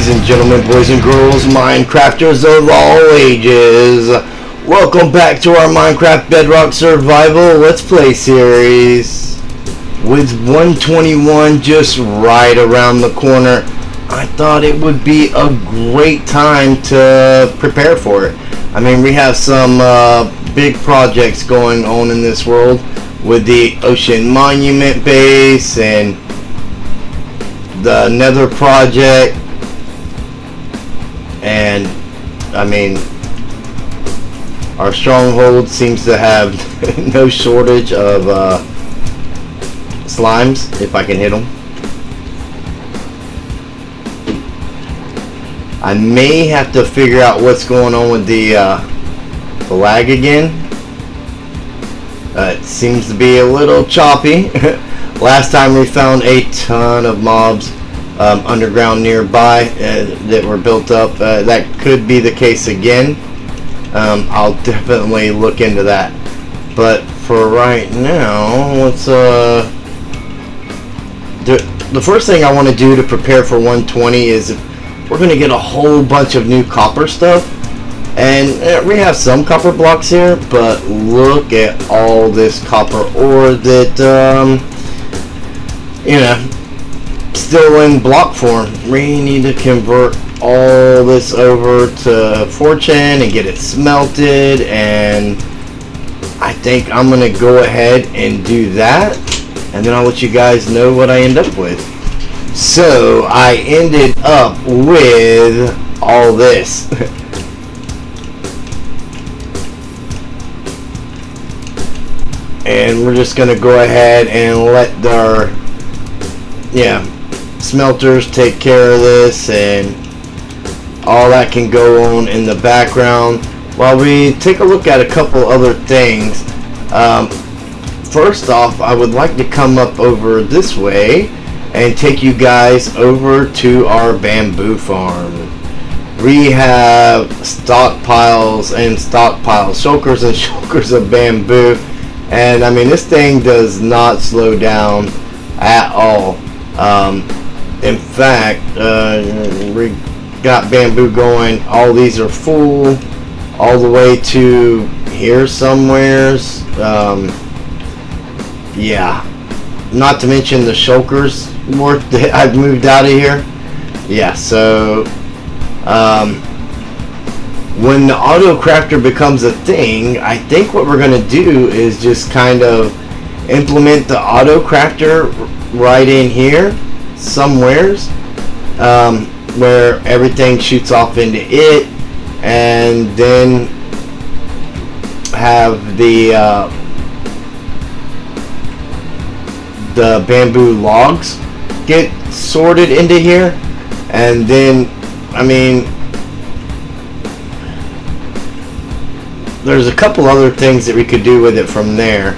Ladies and gentlemen, boys and girls, Minecrafters of all ages, welcome back to our Minecraft Bedrock Survival Let's Play series. With 121 just right around the corner, I thought it would be a great time to prepare for it. I mean, we have some big projects going on in this world with the Ocean Monument Base and the Nether project, and I mean, our stronghold seems to have no shortage of slimes, if I can hit them. I may have to figure out what's going on with the lag again. It seems to be a little choppy. Last time we found a ton of mobs underground nearby that were built up. That could be the case again. I'll definitely look into that. But for right now, let's the first thing I want to do to prepare for 120 is we're going to get a whole bunch of new copper stuff. And we have some copper blocks here, but look at all this copper ore that you know, still in block form. We need to convert all this over to fortune and get it smelted, and I think I'm gonna go ahead and do that, and then I'll let you guys know what I end up with. So I ended up with all this. And we're just gonna go ahead and let our smelters take care of this, and all that can go on in the background while we take a look at a couple other things. First off, I would like to come up over this way and take you guys over to our bamboo farm. We have stockpiles and stockpiles, shulkers and shulkers of bamboo, and I mean, this thing does not slow down at all. In fact, we got bamboo going. All these are full all the way to here somewheres. Yeah, not to mention the shulkers work that I've moved out of here. Yeah, so when the auto crafter becomes a thing, I think what we're going to do is just kind of implement the auto crafter right in here somewheres, where everything shoots off into it, and then have the bamboo logs get sorted into here, and then I mean, there's a couple other things that we could do with it from there.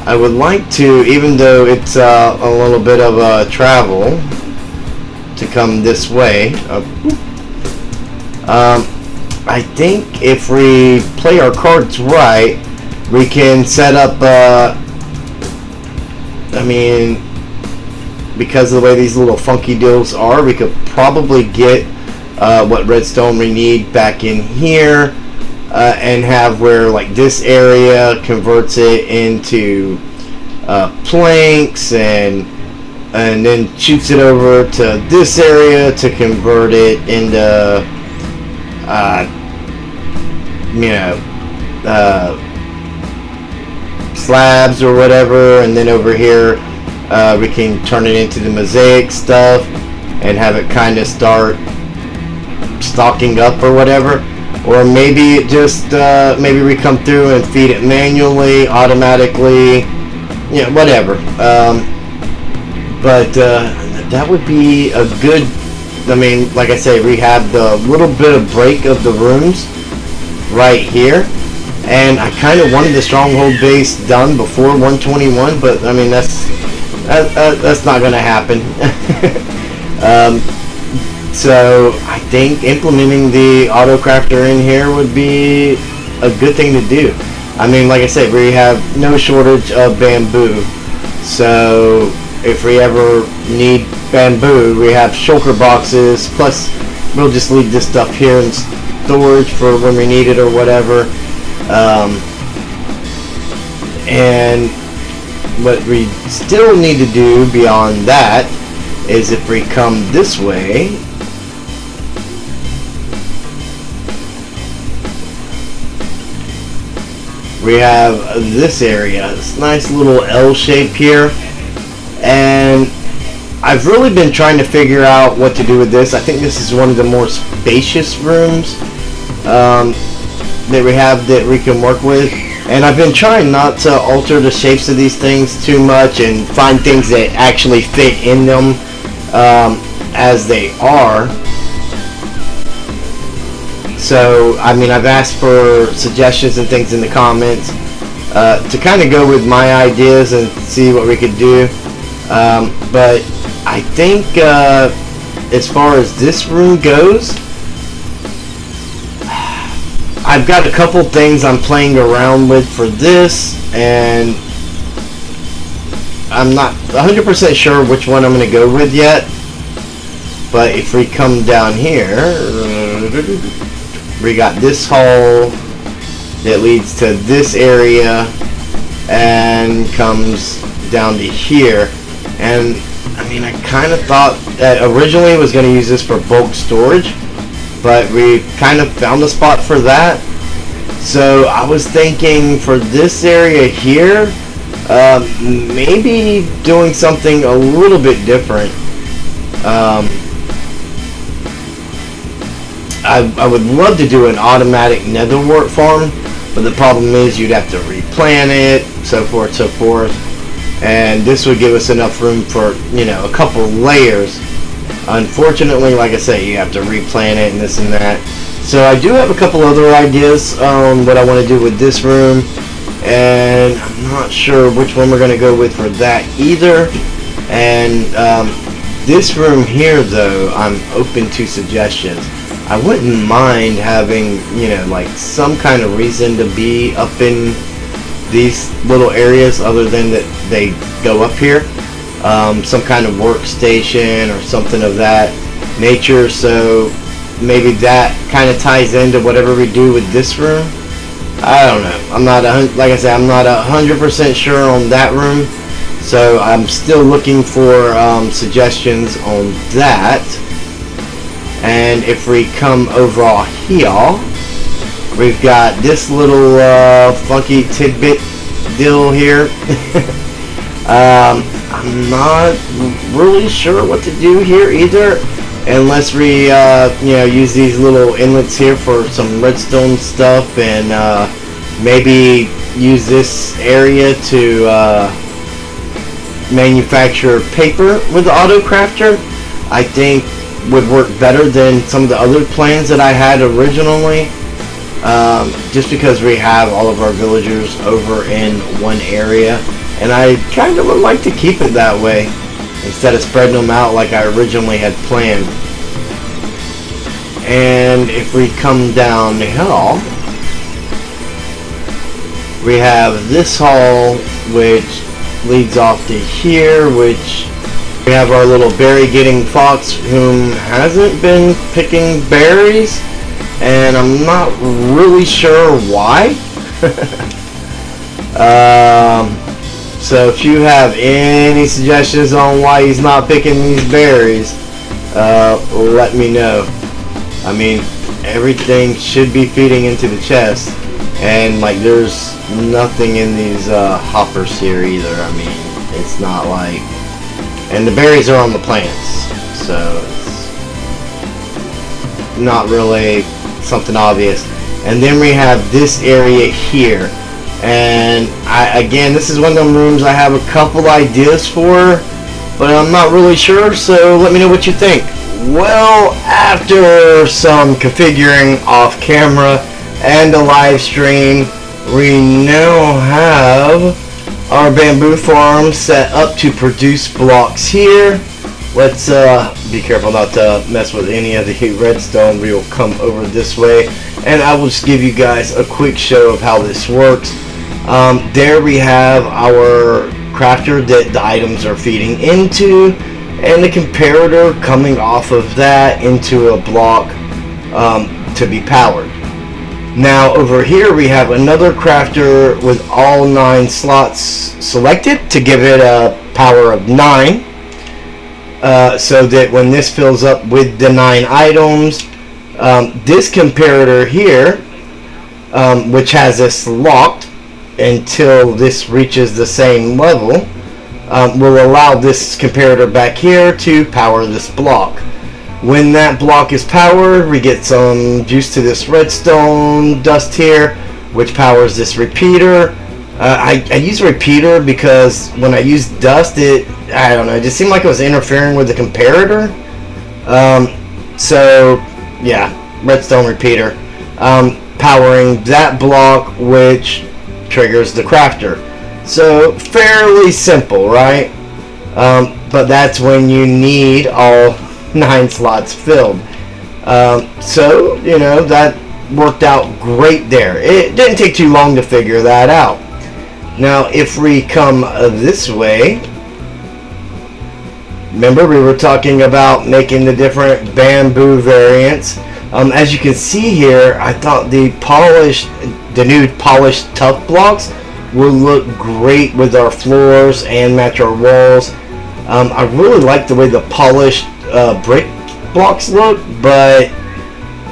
I would like to, even though it's a little bit of a travel to come this way, I think if we play our cards right, we can set up, I mean, because of the way these little funky deals are, we could probably get what redstone we need back in here. And have where like this area converts it into planks, and then shoots it over to this area to convert it into slabs or whatever, and then over here we can turn it into the mosaic stuff and have it kind of start stocking up or whatever. Or maybe it just, maybe we come through and feed it manually, automatically, whatever. But that would be a good, I mean, like I say, we have the little bit of break of the rooms right here. And I kind of wanted the stronghold base done before 121, but I mean, that's not going to happen. So I think implementing the auto crafter in here would be a good thing to do. I mean, like I said, we have no shortage of bamboo. So if we ever need bamboo, we have shulker boxes, plus we'll just leave this stuff here in storage for when we need it or whatever. And what we still need to do beyond that is, if we come this way, we have this area, this nice little L shape here, and I've really been trying to figure out what to do with this. I think this is one of the more spacious rooms that we have that we can work with, and I've been trying not to alter the shapes of these things too much and find things that actually fit in them as they are. So, I mean, I've asked for suggestions and things in the comments to kind of go with my ideas and see what we could do. But I think as far as this room goes, I've got a couple things I'm playing around with for this, and I'm not 100% sure which one I'm going to go with yet. But if we come down here, we got this hall that leads to this area and comes down to here. And I mean, I kind of thought that originally I was going to use this for bulk storage, but we kind of found a spot for that. So I was thinking for this area here, maybe doing something a little bit different. I would love to do an automatic nether wart farm, but the problem is you'd have to replant it, so forth, and this would give us enough room for, you know, a couple layers. Unfortunately, like I say, you have to replant it and this and that. So I do have a couple other ideas on what I want to do with this room, and I'm not sure which one we're going to go with for that either. And this room here, though, I'm open to suggestions. I wouldn't mind having, you know, like some kind of reason to be up in these little areas other than that they go up here. Some kind of workstation or something of that nature. So maybe that kind of ties into whatever we do with this room. I don't know. I'm not, like I said, I'm not 100% sure on that room. So I'm still looking for suggestions on that. And if we come over here, we've got this little funky tidbit deal here. I'm not really sure what to do here either, unless we you know, use these little inlets here for some redstone stuff, and maybe use this area to manufacture paper with the auto crafter. I think would work better than some of the other plans that I had originally, just because we have all of our villagers over in one area, and I kind of would like to keep it that way instead of spreading them out like I originally had planned. And if we come down the hill, we have this hall which leads off to here, which we have our little berry getting fox whom hasn't been picking berries, and I'm not really sure why. So if you have any suggestions on why he's not picking these berries, let me know. I mean, everything should be feeding into the chest, and like there's nothing in these hoppers here either. I mean, it's not like, and the berries are on the plants, so it's not really something obvious. And then we have this area here, and again, this is one of them rooms I have a couple ideas for, but I'm not really sure, so let me know what you think. Well, after some configuring off camera and a live stream, we now have our bamboo farm set up to produce blocks here. Let's be careful not to mess with any of the redstone. We will come over this way, and I will just give you guys a quick show of how this works. There we have our crafter that the items are feeding into. and the comparator coming off of that into a block to be powered. Now over here we have another crafter with all 9 slots selected to give it a power of 9, so that when this fills up with the 9 items, this comparator here, which has this locked until this reaches the same level, will allow this comparator back here to power this block. When that block is powered, we get some juice to this redstone dust here, which powers this repeater. I use repeater because when I use dust, I don't know, it just seemed like it was interfering with the comparator. So yeah, redstone repeater, powering that block, which triggers the crafter. So fairly simple, right? But that's when you need all 9 slots filled. So you know, that worked out great there. It didn't take too long to figure that out. Now if we come this way, remember we were talking about making the different bamboo variants. As you can see here, I thought the new polished tough blocks will look great with our floors and match our walls. I really like the way the polished brick blocks look, but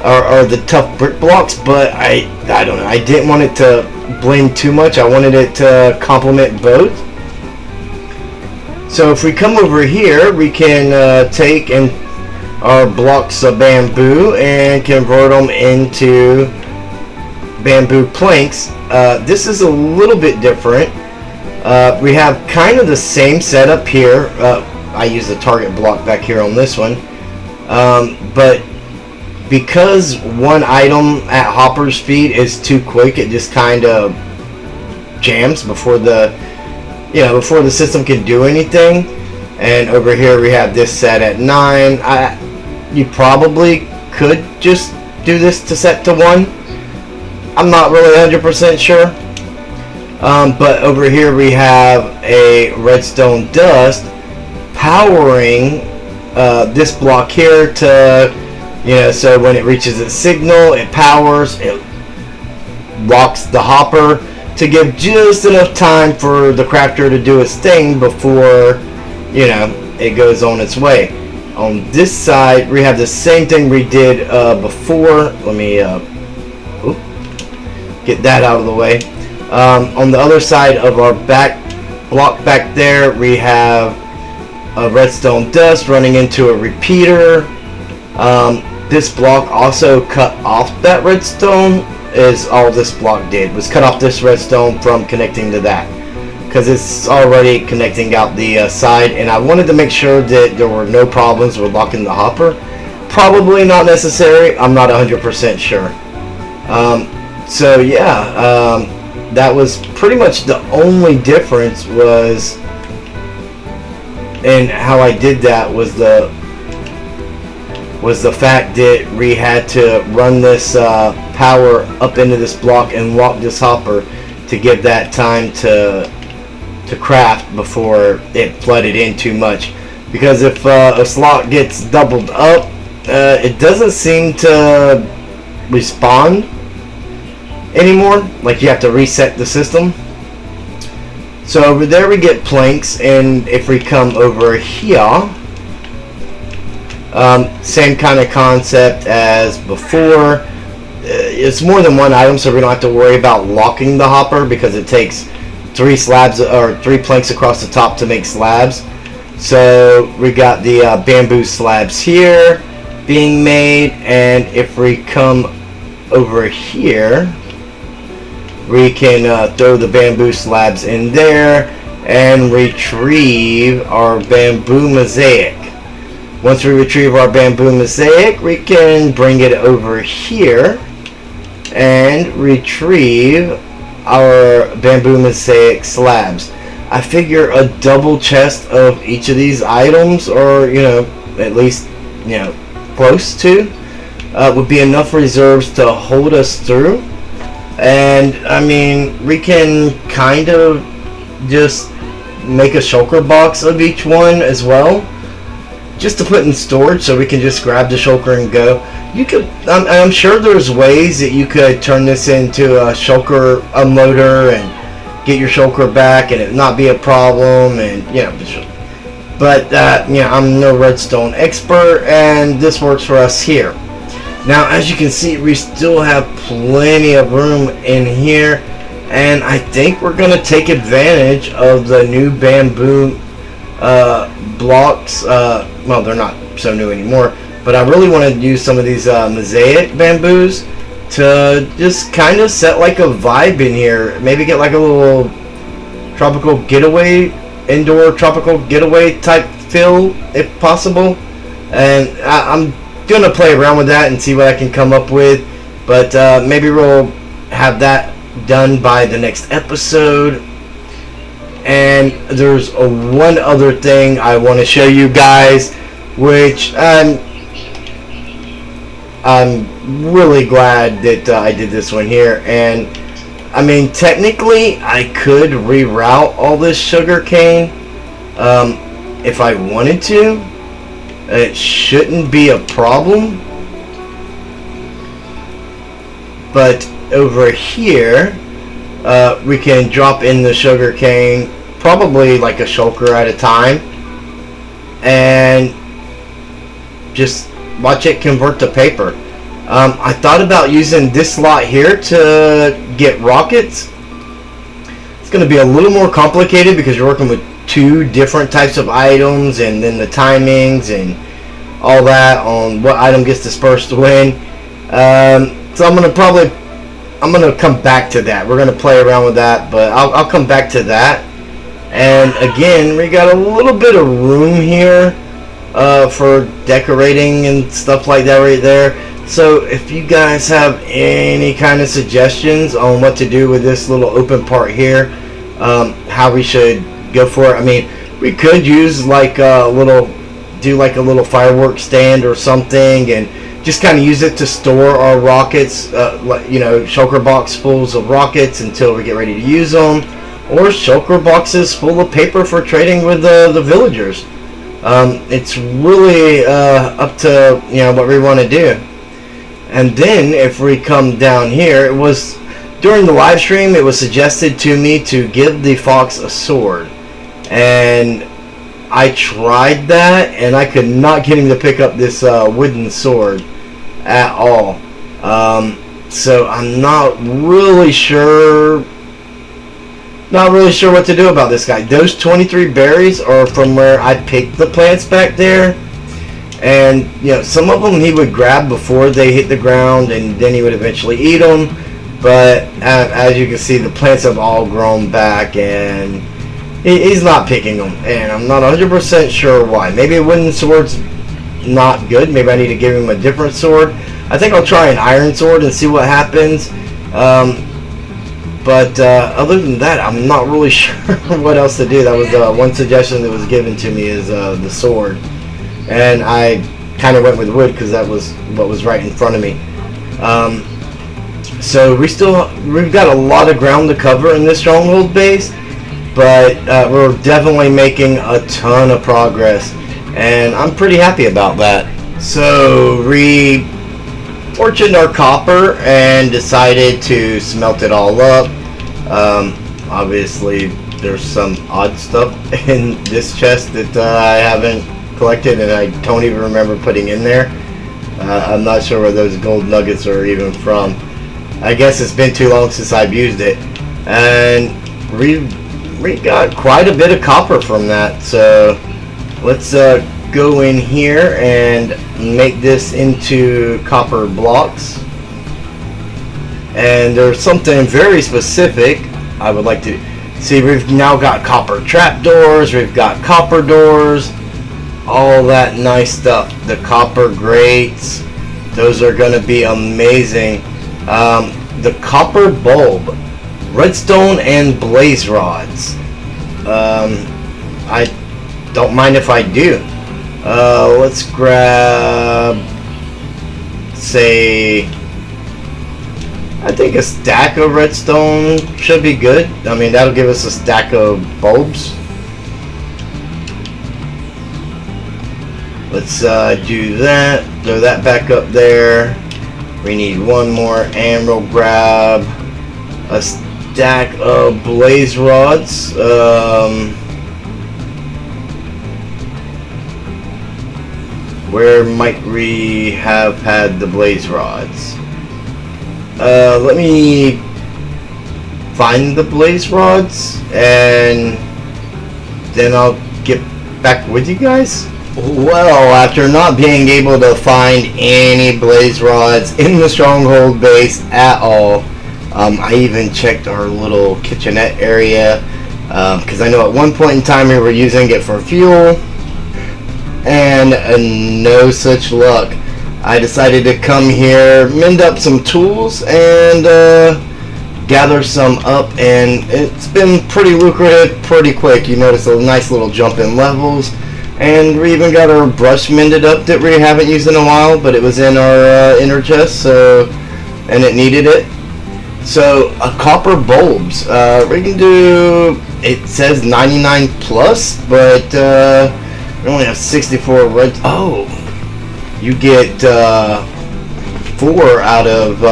or the tough brick blocks, but I don't know, I didn't want it to blend too much. I wanted it to complement both. So if we come over here, we can take our blocks of bamboo and convert them into bamboo planks. This is a little bit different. We have kind of the same setup here. I use the target block back here on this one, but because one item at hopper speed is too quick, it just kind of jams before the system can do anything. And over here we have this set at 9. You probably could just do this to set to 1. I'm not really 100% sure. But over here we have a redstone dust powering this block here to, so when it reaches its signal, it powers, it locks the hopper to give just enough time for the crafter to do its thing before, it goes on its way. On this side, we have the same thing we did before. Let me get that out of the way. On the other side of our back block back there, we have a redstone dust running into a repeater. This block also cut off that redstone, is all this block did, was cut off this redstone from connecting to that, because it's already connecting out the side, and I wanted to make sure that there were no problems with locking the hopper. Probably not necessary, I'm not 100% sure. So yeah, that was pretty much the only difference was in how I did that, was the fact that we had to run this power up into this block and lock this hopper to give that time to craft before it flooded in too much. Because if a slot gets doubled up, it doesn't seem to respond anymore, like you have to reset the system. So over there we get planks, and if we come over here, same kind of concept as before. It's more than one item, so we don't have to worry about locking the hopper, because it takes 3 slabs or 3 planks across the top to make slabs. So we got the bamboo slabs here being made, and if we come over here, we can throw the bamboo slabs in there and retrieve our bamboo mosaic. Once we retrieve our bamboo mosaic, we can bring it over here and retrieve our bamboo mosaic slabs. I figure a double chest of each of these items, or at least close to, would be enough reserves to hold us through. And I mean, we can kind of just make a shulker box of each one as well. just to put in storage so we can just grab the shulker and go. You could, I'm sure there's ways that you could turn this into a shulker unloader and get your shulker back and it not be a problem, and you know, but you know, I'm no redstone expert, and this works for us here. Now, as you can see, we still have plenty of room in here, and I think we're gonna take advantage of the new bamboo blocks. Well, they're not so new anymore, but I really want to use some of these mosaic bamboos to just kind of set like a vibe in here. Maybe get like a little tropical getaway, indoor tropical getaway type feel if possible. And I'm gonna play around with that and see what I can come up with, but maybe we'll have that done by the next episode. And there's one other thing I want to show you guys, which I'm really glad that I did this one here. And I mean, technically I could reroute all this sugar cane if I wanted to. It shouldn't be a problem. But over here we can drop in the sugar cane, probably like a shulker at a time, and just watch it convert to paper. I thought about using this slot here to get rockets. It's going to be a little more complicated because you're working with two different types of items, and then the timings and all that on what item gets dispersed when. So I'm going to come back to that. We're going to play around with that, but I'll come back to that. And again, we got a little bit of room here for decorating and stuff like that right there. So if you guys have any kind of suggestions on what to do with this little open part here, how we should go for it. I mean, we could use like a little firework stand or something, and just kind of use it to store our rockets, you know, shulker box fulls of rockets until we get ready to use them, or shulker boxes full of paper for trading with the villagers. It's really up to, you know, what we want to do. And then if we come down here, it was during the live stream, it was suggested to me to give the fox a sword, and I tried that and I could not get him to pick up this wooden sword at all. So I'm not really sure what to do about this guy. Those 23 berries are from where I picked the plants back there, and you know, some of them he would grab before they hit the ground, and then he would eventually eat them. But as you can see, the plants have all grown back, and he's not picking them, and I'm not 100% sure why. Maybe a wooden sword's not good. Maybe I need to give him a different sword. I think I'll try an iron sword and see what happens. But other than that, I'm not really sure what else to do. That was one suggestion that was given to me, is the sword. And I kind of went with wood because that was what was right in front of me. So we've got a lot of ground to cover in this stronghold base, but we're definitely making a ton of progress, and I'm pretty happy about that. So we fortuned our copper and decided to smelt it all up. Obviously there's some odd stuff in this chest that I haven't collected, and I don't even remember putting in there. I'm not sure where those gold nuggets are even from. I guess it's been too long since I've used it, and we got quite a bit of copper from that. So let's go in here and make this into copper blocks. And there's something very specific I would like to see. We've now got copper trapdoors, we've got copper doors, all that nice stuff. The copper grates, those are going to be amazing. The copper bulb, redstone, and blaze rods. I don't mind if I do. Let's grab, say, I think a stack of redstone should be good. I mean, that'll give us a stack of bulbs. Let's do that. Throw that back up there. We need one more, and we'll grab a stack of blaze rods. Where might we have had the blaze rods? Let me find the blaze rods, and then I'll get back with you guys. Well, after not being able to find any blaze rods in the stronghold base at all, I even checked our little kitchenette area, because I know at one point in time we were using it for fuel, and no such luck. I decided to come here, mend up some tools, and gather some up, and it's been pretty lucrative pretty quick. You notice a nice little jump in levels, and we even got our brush mended up that we haven't used in a while, but it was in our inner chest, so, and it needed it. So copper bulbs, we can do, it says 99 plus, but we only have 64 red. Oh, you get 4 out of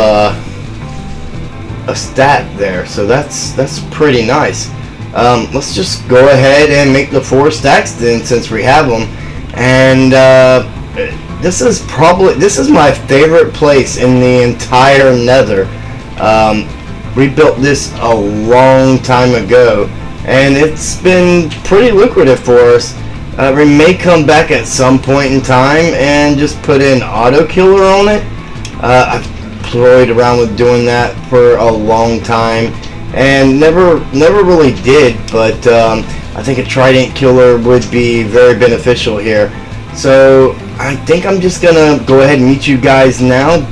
a stack there, so that's pretty nice. Let's just go ahead and make the 4 stacks then, since we have them. And this is my favorite place in the entire Nether. We built this a long time ago, and it's been pretty lucrative for us. We may come back at some point in time and just put in auto killer on it. I've played around with doing that for a long time and never really did, but I think a trident killer would be very beneficial here. So I think I'm just gonna go ahead and meet you guys now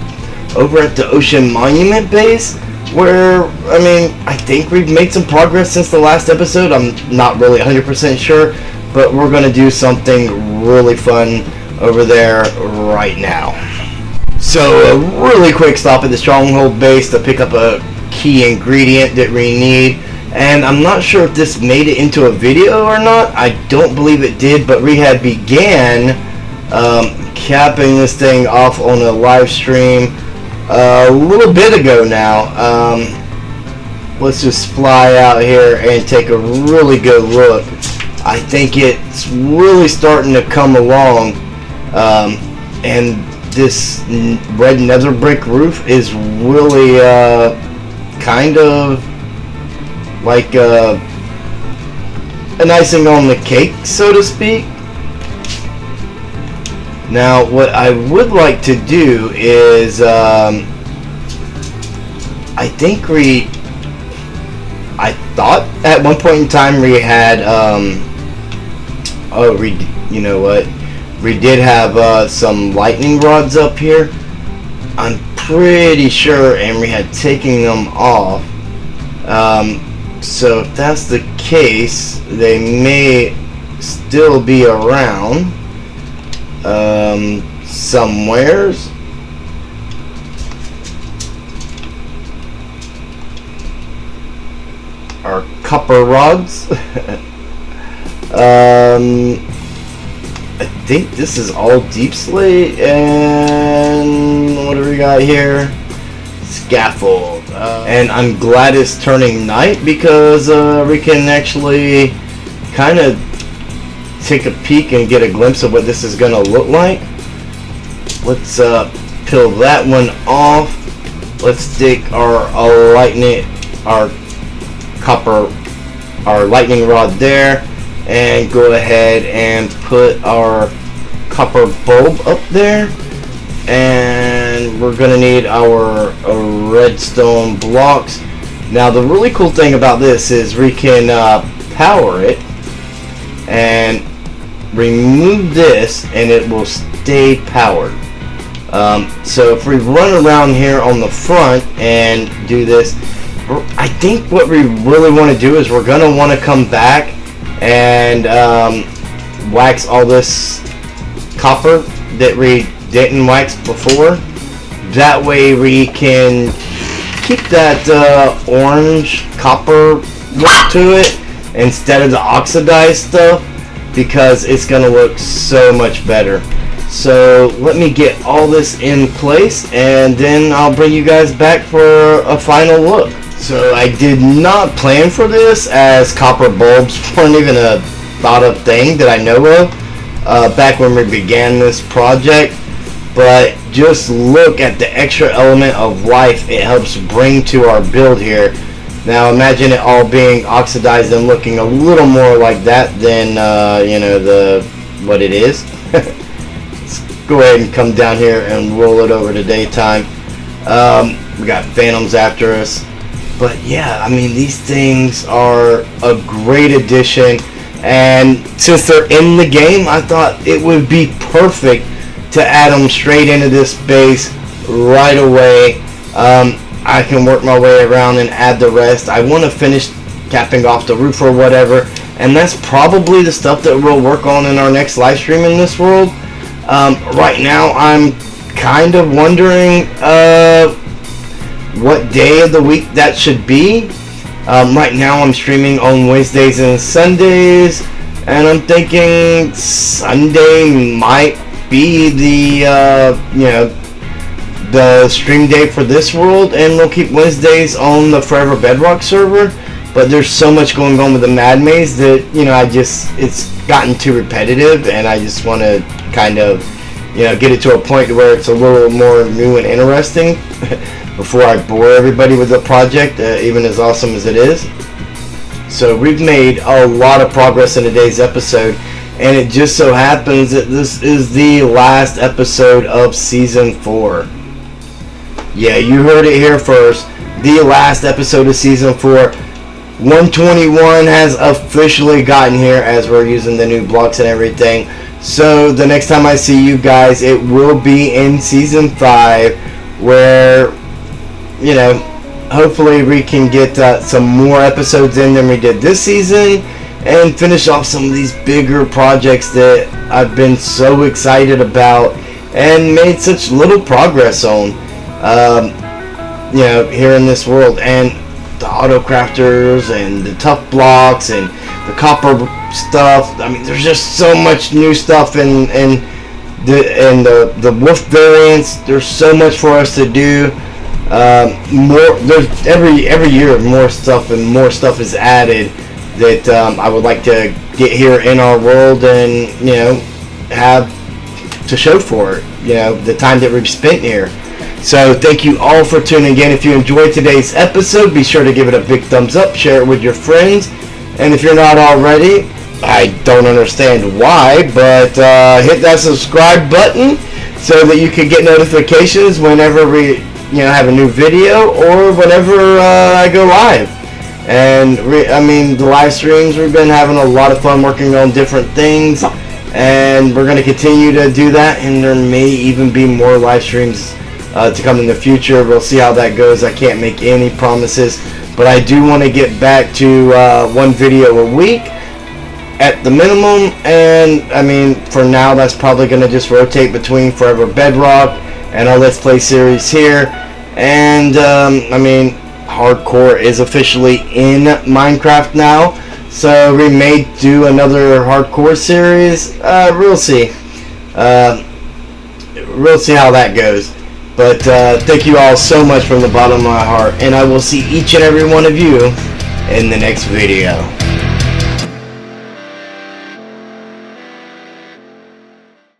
over at the Ocean Monument base, where, I mean, I think we've made some progress since the last episode. I'm not really 100% sure, but we're gonna do something really fun over there right now. So a really quick stop at the Stronghold base to pick up a key ingredient that we need, and I'm not sure if this made it into a video or not. I don't believe it did, but we had began capping this thing off on a live stream a little bit ago now. Let's just fly out here and take a really good look. I think it's really starting to come along, and this red nether brick roof is really kind of like an icing on the cake, so to speak. Now what I would like to do is I thought at one point in time we had you know what, we did have some lightning rods up here. I'm pretty sure Emery had taken them off. So if that's the case, they may still be around somewheres. Our copper rods. I think this is all deep slate, and what do we got here? Scaffold. And I'm glad it's turning night, because we can actually kind of take a peek and get a glimpse of what this is going to look like. Let's peel that one off. Let's stick our lightning rod there, and go ahead and put our copper bulb up there. And we're gonna need our redstone blocks. Now the really cool thing about this is we can power it and remove this, and it will stay powered. So if we run around here on the front and do this, I think what we really want to do is we're gonna want to come back and wax all this copper that we didn't wax before. That way we can keep that orange copper look to it instead of the oxidized stuff. because it's gonna look so much better. So let me get all this in place, and then I'll bring you guys back for a final look. So I did not plan for this, as copper bulbs weren't even a thought of thing that I know of back when we began this project. But just look at the extra element of life it helps bring to our build here. Now imagine it all being oxidized and looking a little more like that than you know, what it is. Go ahead and come down here and roll it over to daytime. We got phantoms after us, but yeah, I mean, these things are a great addition, and since they're in the game, I thought it would be perfect to add them straight into this base right away. I can work my way around and add the rest. I want to finish capping off the roof or whatever, and that's probably the stuff that we'll work on in our next live stream in this world. Right now I'm kind of wondering what day of the week that should be. Right now I'm streaming on Wednesdays and Sundays, and I'm thinking Sunday might be the you know, the stream day for this world, and we'll keep Wednesdays on the Forever Bedrock server. But there's so much going on with the Mad Maze that, you know, it's gotten too repetitive, and I just want to kind of, you know, get it to a point where it's a little more new and interesting before I bore everybody with the project, even as awesome as it is. So we've made a lot of progress in today's episode, and it just so happens that this is the last episode of Season 4. Yeah, you heard it here first. The last episode of Season 4. 121 has officially gotten here, as we're using the new blocks and everything. So the next time I see you guys, it will be in Season 5, where, you know, hopefully we can get some more episodes in than we did this season, and finish off some of these bigger projects that I've been so excited about and made such little progress on, you know, here in this world. And the auto crafters and the tough blocks and the copper stuff. I mean, there's just so much new stuff in the wolf variants. There's so much for us to do. There's every year more stuff, and more stuff is added that I would like to get here in our world, and, you know, have to show for it, you know, the time that we've spent here. So thank you all for tuning in. If you enjoyed today's episode, be sure to give it a big thumbs up, share it with your friends, and if you're not already, I don't understand why, but hit that subscribe button so that you can get notifications whenever we, you know, have a new video, or whenever I go live. And I mean, the live streams, we've been having a lot of fun working on different things, and we're going to continue to do that, and there may even be more live streams to come in the future. We'll see how that goes. I can't make any promises, but I do want to get back to one video a week at the minimum. And I mean, for now, that's probably going to just rotate between Forever Bedrock and our Let's Play series here. And I mean, hardcore is officially in Minecraft now, so we may do another hardcore series. We'll see. We'll see how that goes. But thank you all so much from the bottom of my heart, and I will see each and every one of you in the next video.